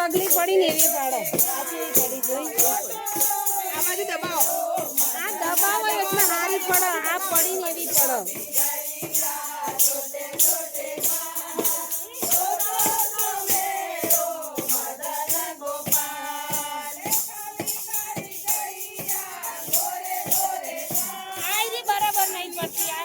પગલી પડી ને એવી પાડો પડી જોઈ આ બાજુ દબાવો આ દબાવો એટલે હારી પડો આ પડી ને એવી પડો બરાબર નહીં પડતી આ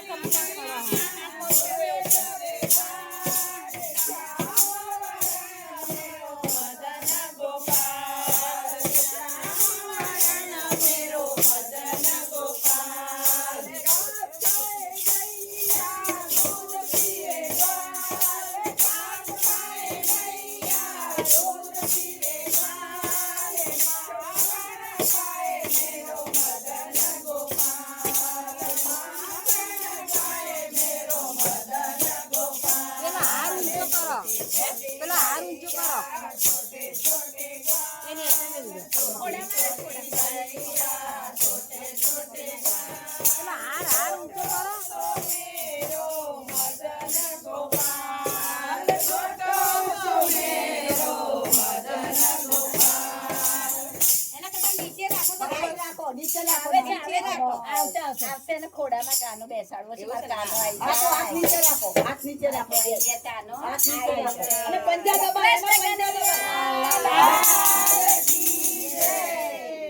ખોડામાં કાનો બેસાડવો છે કાનો આવી હાથ નીચે રાખો હાથ નીચે રાખો કાનો અને પંજા દબાવો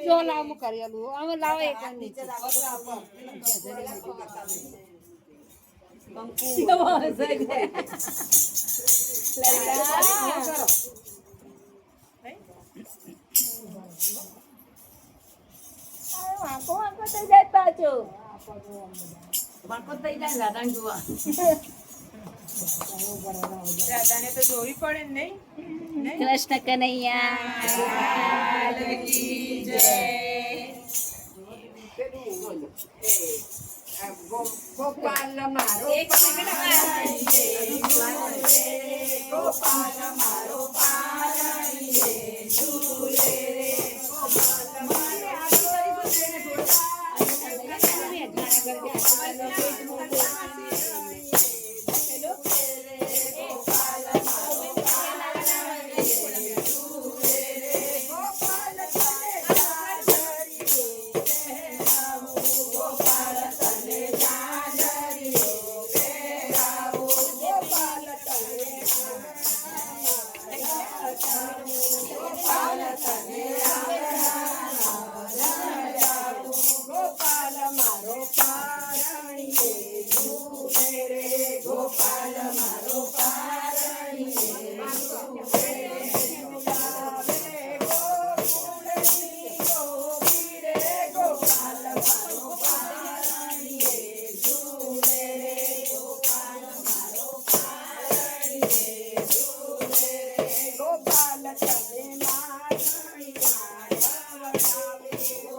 જો લાવ કરેલું અમે લાવો એક નીચે રાખો થઈ જાય પાછું વાંકો થઈ જાય દાદાને જોવા દાદાને તો જોવી પડે ને નહીં કૃષ્ણ કનૈયા કી જય ગોપાલ મારો ગોપાલ મારો પારણીએ ઝૂલે રે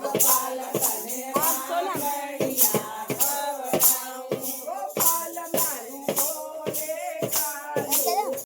Bye.